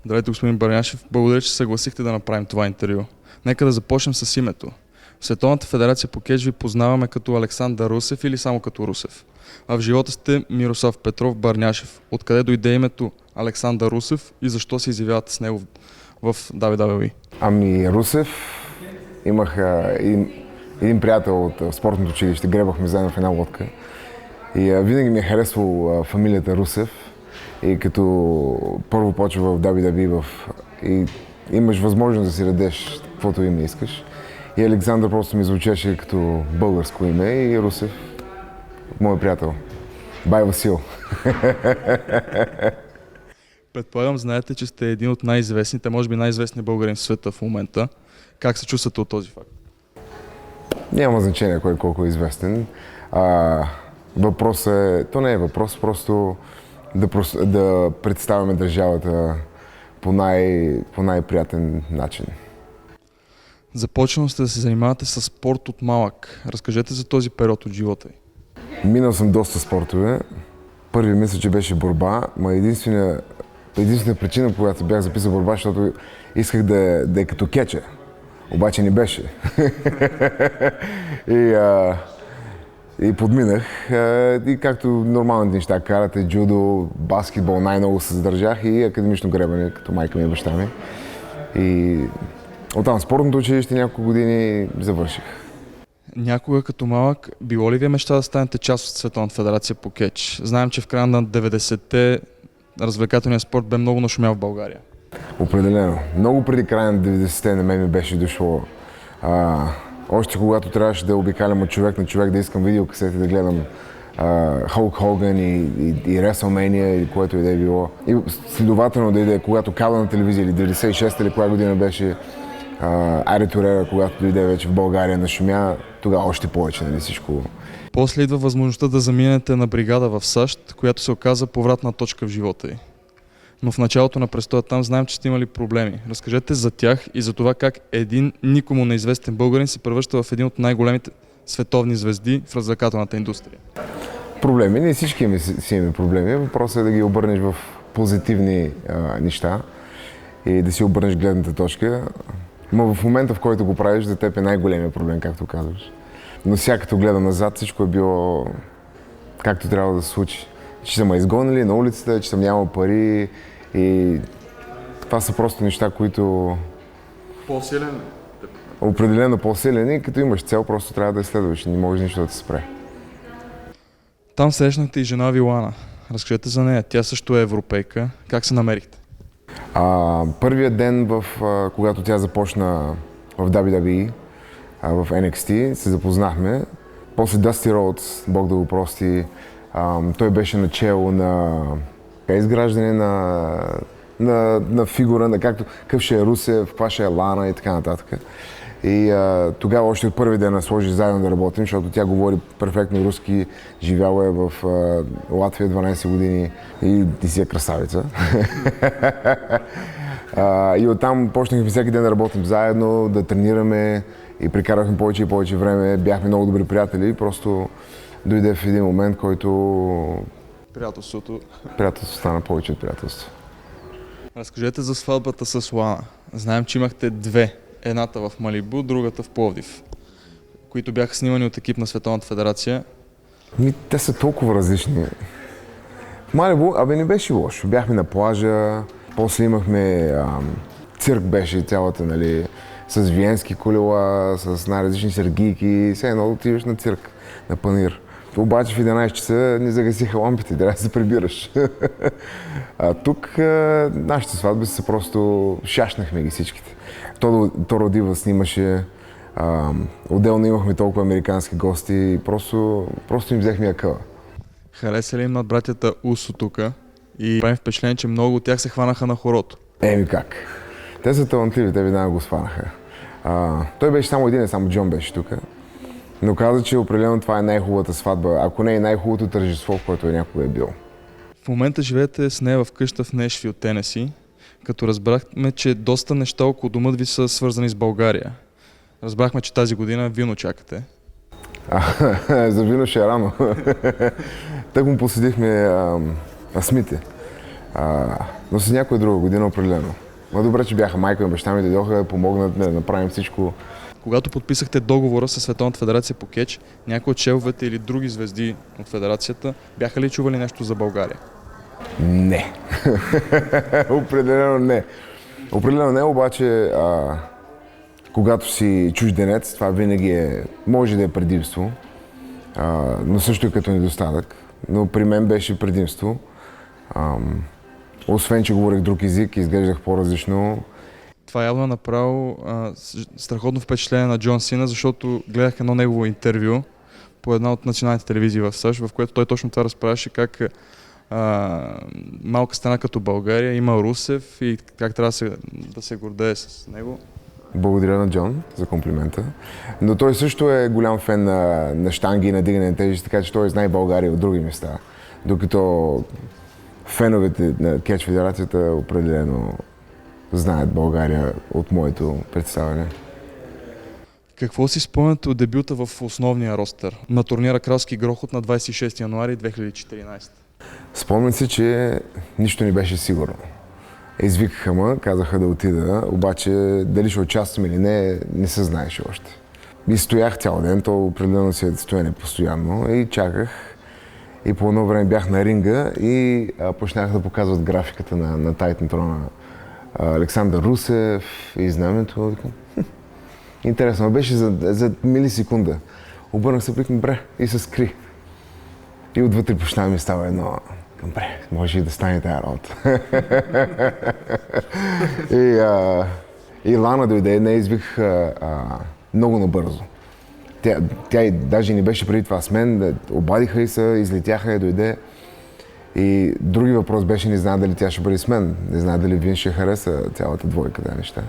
Здравейте, господин Барняшев. Благодаря, че се съгласихте да направим това интервю. Нека да започнем с името. В Световната федерация по кетч ви познаваме като Александър Русев или само като Русев. А в живота сте Мирослав Петров Барняшев. Откъде дойде името Александър Русев и защо се изявявате с него в WWE? Ами Русев, имах един приятел от спортното училище, гребахме заедно в една лодка. И винаги ми е харесвал фамилията Русев. И като първо почва в WWE и имаш възможност да си радеш каквото име искаш. И Александър просто ми звучеше като българско име и Русев, мой приятел. Бай Васил. Предполагам, знаете, че сте един от най-известните, може би най-известни българин в света в момента. Как се чувствате от този факт? Няма значение кой колко е известен. Въпросът е, то не е въпрос, просто да представяме държавата по най-приятен начин. Започнал сте да се занимавате с спорт от малък. Разкажете за този период от живота ви. Минал съм доста спортове. Първи мисля, че беше борба, но единствена причина, по която бях записал борба, защото исках да е като кетча. Обаче не беше. И подминах. И както нормалните неща, карате, джудо, баскетбол, най-много се задържах и академично гребане, като майка ми и баща ми. И оттам спортното училище няколко години завърших. Някога като малък, било ли ви мечта да станете част от Световната федерация по кетч? Знаем, че в края на 90-те развлекателният спорт бе много нашумял в България. Определено. Много преди края на 90-те на мен ми беше дошло. Още когато трябваше да обикалям от човек на човек, да искам видеокасети, да гледам Холк Хоган и WrestleMania и което и да е било. И следователно да иде, когато кабел на телевизия или 96-та или коя година беше Ари Торера, когато дойде вече в България на шумя, тогава още повече, нали всичко. После идва възможността да заминете на бригада в САЩ, която се оказа повратна точка в живота й. Но в началото на престоя там знаем, че сте имали проблеми. Разкажете за тях и за това как един никому неизвестен българин се превръща в един от най-големите световни звезди в развлекателната индустрия. Проблеми, не всички си имаме проблеми. Въпросът е да ги обърнеш в позитивни неща и да си обърнеш гледната точка. Но в момента, в който го правиш, за теб е най-големият проблем, както казваш. Но сега като гледам назад, всичко е било както трябва да се случи. Че са ме изгонили на улицата, че съм нямал пари и това са просто неща, които... По-силен? Определено по-силен и като имаш цел, просто трябва да я следваш и не може нищо да те спре. Там срещнахте и жена ви Лана. Разкажете за нея. Тя също е европейка. Как се намерихте? Първият ден, когато тя започна в WWE, в NXT, се запознахме. После Дъсти Роудс, Бог да го прости, той беше начело на изграждане на фигура, на какъв ще е Русев, каква ще е Лана и така нататък. И тогава още от първи ден сложи заедно да работим, защото тя говори перфектно руски, живяла е в Латвия 12 години и си е красавица. И оттам почнахме всеки ден да работим заедно, да тренираме и прекарахме повече и повече време. Бяхме много добри приятели и просто дойде в един момент, който... Приятелството стана повече от приятелство. Разкажете за сватбата с Лана. Знаем, че имахте две. Едната в Малибу, другата в Пловдив, които бяха снимани от екип на Световната федерация. Те са толкова различни. В Малибу, не беше лошо. Бяхме на плажа, после имахме цирк беше цялата, нали, с виенски колела, с най-различни сергийки. Все едно отиваш на цирк, на панир. Обаче в 11 часа ни загасиха лампите, трябва да се прибираш. Тук нашите сватби са просто шашнахме ги всичките. Торо Дива снимаше, отделно имахме толкова американски гости и просто им взехме акъла. Хареса ли им над братята Усо тука и правим впечатление, че много от тях се хванаха на хорото? Как? Те са талантливи, те веднага го схванаха. Той беше само един, само Джон беше тук. Но каза, че определено това е най-хубавата сватба, ако не е най-хубавото тържество, в което някога е бил. В момента живеете с нея в къща в Нешвил, Тенеси, като разбрахме, че доста неща около домът ви са свързани с България. Разбрахме, че тази година вино чакате. За вино ще е рано. Так му посетихме Смите. Но с някоя друга година определено. Но добре, че бяха майка и баща ми, дойдоха да помогнат да направим всичко. Когато подписахте договора с Световната федерация по кетч, някои от шеловете или други звезди от федерацията бяха ли чували нещо за България? Не. Определено не. Определено не, обаче когато си чужденец, това винаги може да е предимство, но също и като недостатък. Но при мен беше предимство. Освен, че говорех друг език, изглеждах по-различно. Това явно е направо страхотно впечатление на Джон Сина, защото гледах едно негово интервю по една от националните телевизии в САЩ, в което той точно това разправяше, как малка страна като България има Русев и как трябва да се гордее с него. Благодаря на Джон за комплимента. Но той също е голям фен на щанги и на дигане на тежести, така че той знае България от други места. Докато феновете на Кетч Федерацията определено знаят България от моето представяне. Какво си спомняте от дебюта в основния ростър на турнира Кралски Грохот на 26 януари 2014? Спомням си, че нищо не беше сигурно. Извикаха ме, казаха да отида, обаче дали ще участвам или не се знаеше още. И стоях цял ден, то определено си е стояне постоянно и чаках. И по едно време бях на ринга и почнах да показват графиката на Тайтън Трона. Александър Русев и знамето. Интересно, беше за милисекунда. Обърнах се, викам, бре, и се скри. И отвътре почна ми става едно, бре, може и да стане тая работа. И Лана дойде, не извих много набързо. Тя и даже не беше преди това с мен, обадиха и се, излетяха и дойде. И други въпрос беше, не знае дали тя ще бъде с мен, не знае дали Вин ще хареса цялата двойка да неща.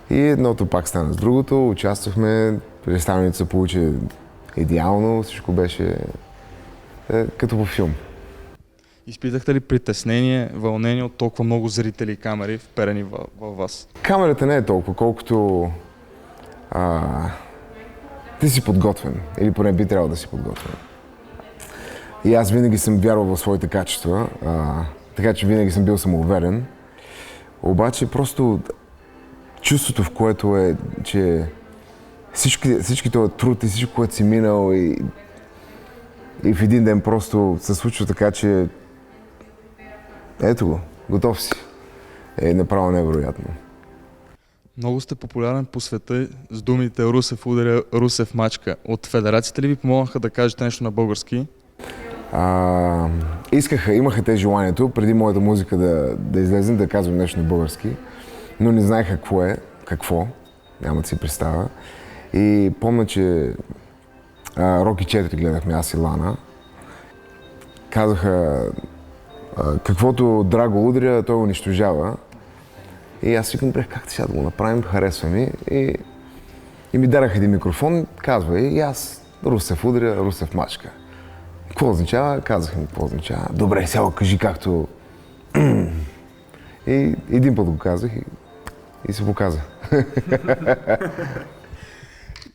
И едното пак стана с другото, участвахме, представянето се получи идеално, всичко беше като по филм. Изпитахте ли притеснение, вълнение от толкова много зрители и камери вперени във вас? Камерата не е толкова, колкото ти си подготвен, или поне би трябвало да си подготвен. И аз винаги съм вярвал в своите качества, така че винаги съм бил самоуверен. Обаче просто чувството, в което е, че всички този труд и всичко, което си минал и в един ден просто се случва така, че ето го, готов си. Е направо невероятно. Много сте популярен по света с думите Русев ударя, Русев мачка. От федерацията ли ви помогнаха да кажете нещо на български? Имаха те желанието, преди моята музика да излезем, да казвам нещо на български, но не знаеха какво, няма да си представя. И помня, че Роки 4 гледахме аз и Лана. Казаха, каквото Драго удря, той унищожава. И аз викам, как сега да го направим, харесва ми. И ми дараха един микрофон, казва и аз Русев удря, Русев мачка. Какво означава? Казах ми какво означава. Добре, сега кажи както... И един път го казах и се показа.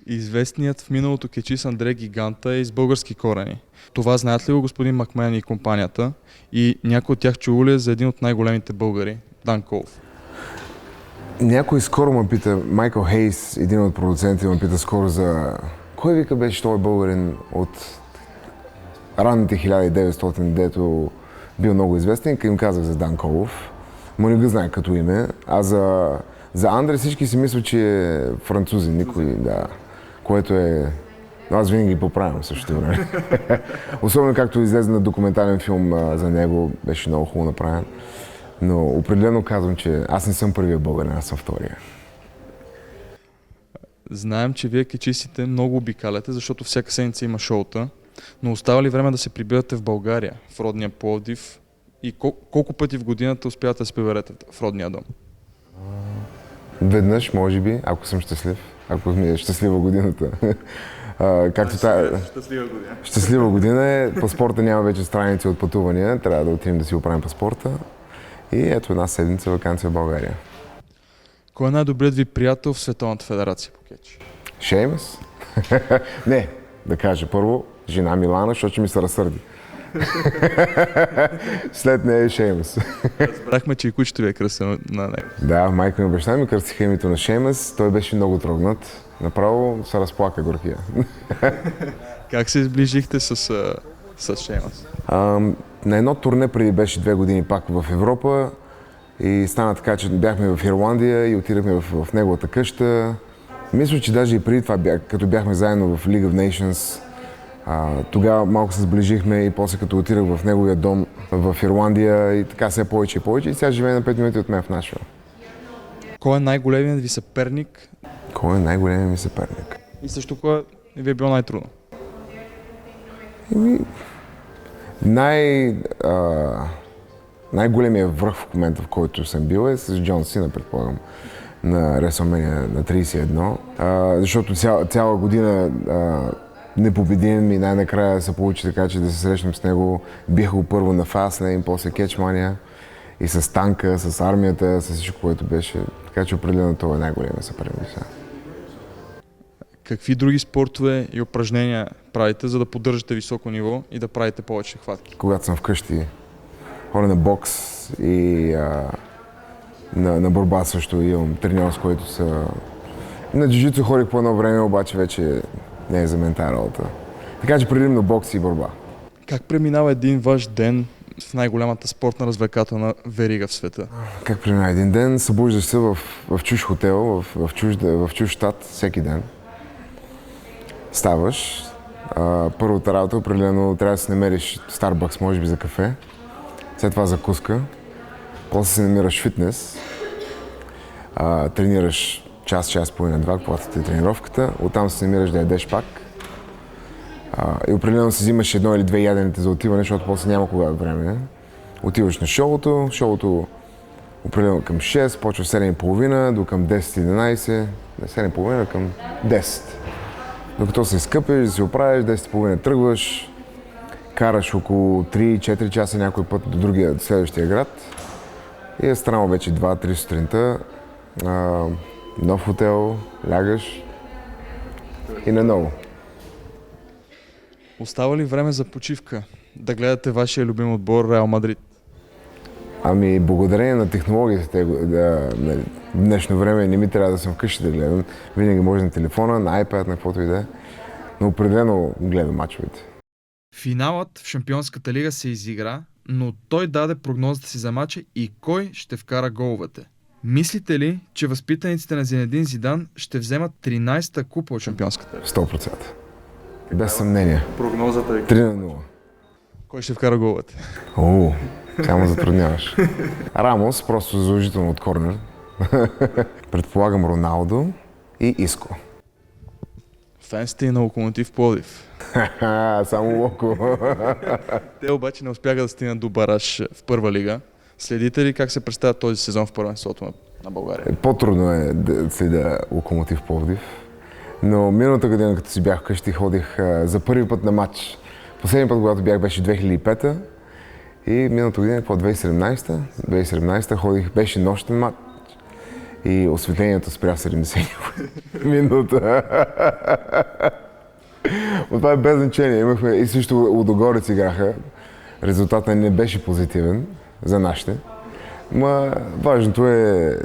Известният в миналото кетчист Андрей Гиганта е из български корени. Това знаят ли го господин Макмен и компанията? И някой от тях чул ли е за един от най-големите българи, Дан Колов? Някой скоро ме пита, Майкъл Хейс, един от продуцентите, ме пита скоро за... Кой вика беше този българин от ранните 1900, дето бил много известен, им казах за Дан Колов. Но не го знае като име. А за Андре всички си мислят, че е французин, никой, да. Което е... Аз винаги ги поправям също време. Особено както излезе на документален филм за него, беше много хубаво направен. Но определено казвам, че аз не съм първия българин, аз съм втория. Знаем, че вие кетчистите много обикаляте, защото всяка седмица има шоута, но остава ли време да се прибирате в България, в родния Пловдив? И колко пъти в годината успявате да се приберете в родния дом? Веднъж, може би, ако съм щастлив, ако ми е щастлива годината. Щастлива година. Щастлива година е, паспорта няма вече страници от пътувания, трябва да отидем да си оправим паспорта. И ето една седмица ваканция в България. Кой е най-добрият ви приятел в Световната федерация по кетч? Шеймъс? Не, да кажа първо, жена Милана, защото ми се разсърди. След нея е Шеймъс. Разбрахме, че и кучето ви е кръстено на него. Да, майка ми и баща ми кръстиха името на Шеймъс. Той беше много трогнат. Направо се разплака горкия. Как се сближихте с Шеймъс? На едно турне преди беше 2 години пак в Европа и стана така, че бяхме в Ирландия и отидахме в неговата къща. Мисля, че даже и преди това, като бяхме заедно в League of Nations, тогава малко се сближихме и после като отидах в неговия дом в Ирландия и така все повече и повече и сега живее на 5 минути от мен в Нашвил. Кой е най-големият ви съперник? Кой е най-големият ми съперник? И също кой ви е било най-трудно? Най-големият връх в момента, в който съм бил е с Джон Сина, предполагам, на WrestleMania на 31. Защото цяла година непобедим и най-накрая се получи така, че да се срещнем с него. Бих го първо на Fastlane, после Catchmania и с танка, с армията, с всичко, което беше. Така че определено това е най-големият съперник. Какви други спортове и упражнения правите, за да поддържате високо ниво и да правите повече хватки? Когато съм вкъщи, ходя на бокс и на борба също имам треньор, с който са... На джиджицу ходих по едно време, обаче вече не е за мен тази работа. Така че предимно бокс и борба. Как преминава един ваш ден в най-голямата спортна развлекателна верига в света? Как преминава един ден? Събуждаш се в чуж хотел, в чуж щат всеки ден. Ставаш. Първата работа определено трябва да си намериш Starbucks, може би за кафе. След това закуска. После си намираш фитнес. Тренираш час, половина-два, когато ти е тренировката. Оттам се намираш да ядеш пак. И определено си взимаш едно или две ядените за отиване, защото после няма кога време. Отиваш на шоуто. Шоуто определено към 6, почва 7:30 до към 10-11. 7:30 към 10. Докато се изкъпиш, да си оправиш, 10:30 тръгваш, караш около 3-4 часа някой път до следващия град и е странно вече 2-3 сутринта, нов хотел, лягаш и наново. Остава ли време за почивка? Да гледате вашия любим отбор Реал Мадрид? Ами, благодарение на технологията в днешно време не ми трябва да съм вкъщи да гледам. Винаги може на телефона, на iPad, на каквото и да е. Но определено гледам мачовете. Финалът в Шампионската лига се изигра, но той даде прогнозата си за мача и кой ще вкара головете. Мислите ли, че възпитаниците на Зинедин Зидан ще вземат 13-та купа от Шампионската лига? 100%. Без съмнение. Прогнозата е 3-0. Кой ще вкара головете? Сега ме затрудняваш. Рамос, просто задължително от корнер. Предполагам Роналдо и Иско. Фен сте и на Локомотив Пловдив. Само Локо. Те обаче не успяха да стигнат до бараж в първа лига. Следите ли как се представя този сезон в първенството на България? По-трудно е да следя Локомотив Пловдив. Но миналата година, като си бях вкъщи, ходих за първи път на матч. Последния път, когато бях, беше 2005-та. И миналата година, 2017-та? 2017-та ходих, беше нощен матч. И осветлението спря 70 минута. Но това е без значение. Имахме и също Лудогорец играха. Резултатът не беше позитивен за нашите. Ма важното е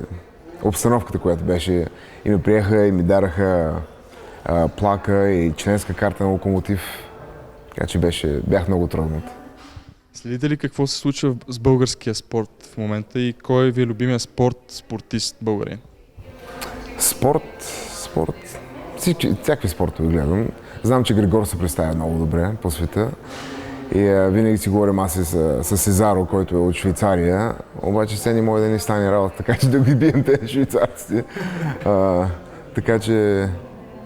обстановката, която беше. И ме приеха и ми дараха плака и членска карта на Локомотив. Така че бях много труднат. Следите ли какво се случва с българския спорт в момента и кой ви е любимия спортист българин? Спорт. Всякакви спортове гледам. Знам, че Григор се представя много добре по света. И винаги си говорим аз и с Сезаро, който е от Швейцария. Обаче сега не може да ни стане работа, така че да ги бием тези швейцарци. Така че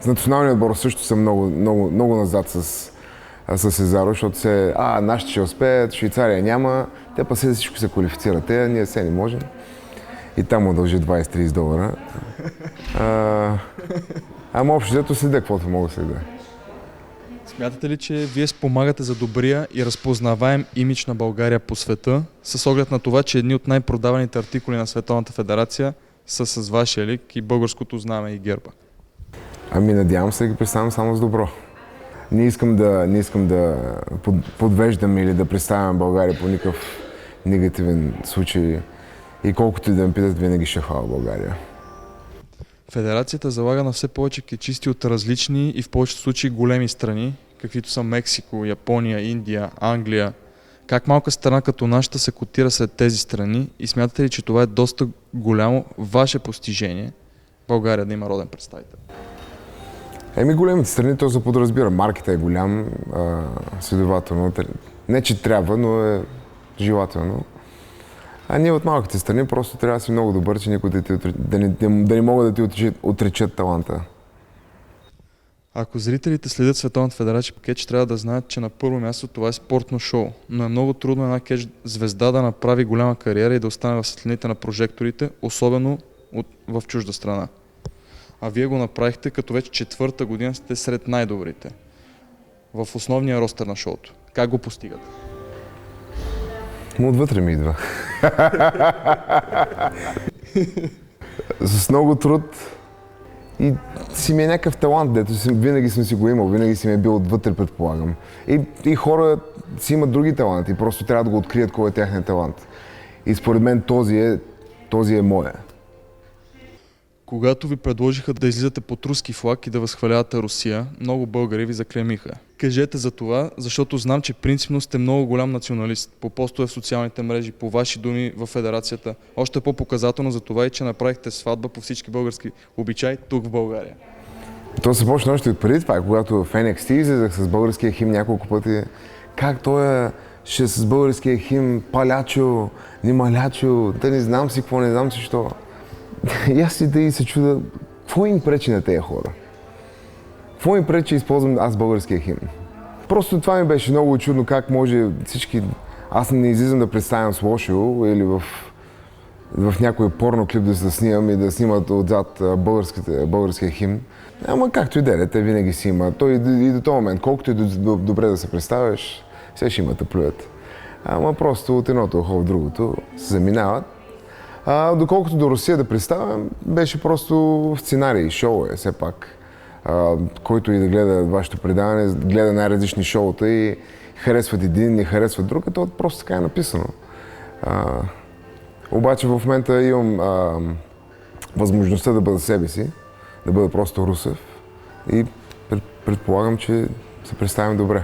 с националния отбор също съм много назад с Сезаро, защото нашите ще успеят, Швейцария няма, те па се всичко се квалифицират, ние се не можем. И там му дължи $20-30. Ама общо взето следя каквото мога да следя. Смятате ли, че вие спомагате за добрия и разпознаваем имидж на България по света, с оглед на това, че едни от най-продаваните артикули на Световната федерация са с вашия лик и българското знаме и герба? Ами надявам се да ги представям само с добро. Не искам да подвеждам или да представям България по никакъв негативен случай и колкото и да ме питат, винаги ще хваля България. Федерацията залага на все повече кечисти от различни и в повечето случаи големи страни, каквито са Мексико, Япония, Индия, Англия. Как малка страна като нашата се котира след тези страни и смятате ли, че това е доста голямо ваше постижение България да има роден представител? Големите страни, то се подразбира. Маркета е голям, следователно. Не, че трябва, но е желателно. А ние от малките страни просто трябва да си много добър, че никой да не могат да ти отречат таланта. Ако зрителите следят Световната федерация по кетч, трябва да знаят, че на първо място това е спортно шоу. Но е много трудно една кетч звезда да направи голяма кариера и да остане в светлините на прожекторите, особено в чужда страна. А вие го направихте, като вече четвърта година сте сред най-добрите в основния ростър на шоуто. Как го постигате? Отвътре ми идва. С много труд и си ми е някакъв талант, дето винаги съм си го имал, винаги си ми е бил отвътре, предполагам. И хора си имат други таланти, просто трябва да го открият кой е тяхният талант. И според мен този е моя. Когато ви предложиха да излизате под руски флаг и да възхвалявате Русия, много българи ви заклеймиха. Кажете за това, защото знам, че принципно сте много голям националист. По постове в социалните мрежи, по ваши думи в федерацията. Още по-показателно за това и че направихте сватба по всички български обичаи тук в България. То се почна още от преди това, когато в NXT излизах с българския химн няколко пъти. Как той ще с българския химн палячо, немалячо, да не знам си какво, не знам си що. И аз си да и се чуда, какво им пречи на тези хора? Какво им пречи да използвам аз българския химн? Просто това ми беше много чудно, как може всички... Аз не излизам да представям с лошо или в някой порно клип да се снимам и да снимат отзад българския химн. Ама както и да е, те винаги си има. Той и до този момент, колкото и добре да се представяш, все ще имат да плюят. Ама просто от едното ухо в другото се заминават. Доколкото до Русия да представям, беше просто сценарий, шоу е все пак. Който и да гледа вашето предаване, гледа най-различни шоута и харесват един, не харесват друг, то просто така е написано. Обаче в момента имам възможността да бъда себе си, да бъда просто Русев и предполагам, че се представям добре.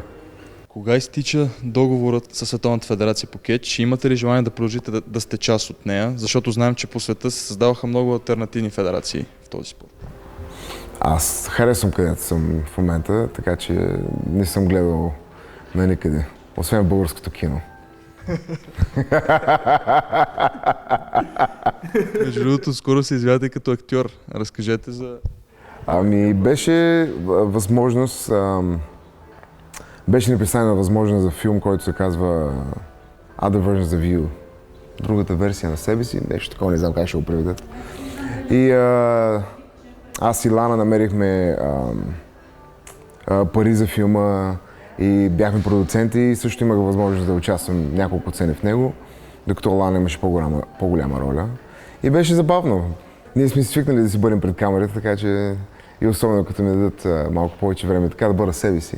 Кога изтича договорът със Световната федерация по кетч? Имате ли желание да продължите да сте част от нея? Защото знаем, че по света се създаваха много алтернативни федерации в този спорт. Аз харесвам където съм в момента, така че не съм гледал на никъде, освен българското кино. Между другото, скоро се извядате като актьор. Разкажете за... Беше възможност... Беше ни представена възможност за филм, който се казва Other Versions of You. Другата версия на себе си, нещо такова, не знам как ще го преведат. И аз и Лана намерихме пари за филма и бяхме продуценти и също имах възможност да участвам няколко сцени в него, докато Лана имаше по-голяма роля. И беше забавно. Ние сме свикнали да си бъдем пред камерата, така че и особено като ми дадат малко повече време, така да бъда себе си.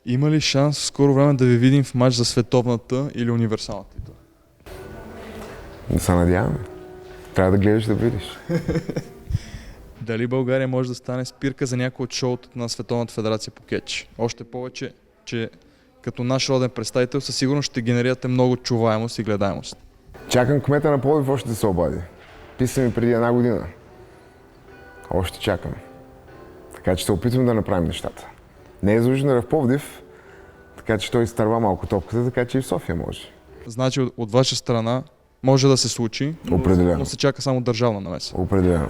Има ли шанс в скоро време да ви видим в матч за световната или универсалната титла? Да се надяваме. Трябва да гледаш да видиш. Дали България може да стане спирка за някои от шоута на Световната федерация по кетч? Още повече, че като наш роден представител със сигурност ще генерирате много чуваемост и гледаемост. Чакам кмета на Пловдив още да се обади. Писа ми преди 1 година. Още чакам. Така че се опитвам да направим нещата. Не е заужена в Пловдив, така че той изтърва малко топката, така че и в София може. Значи от ваша страна може да се случи, Определено. Но се чака само държавна намеса. Определено.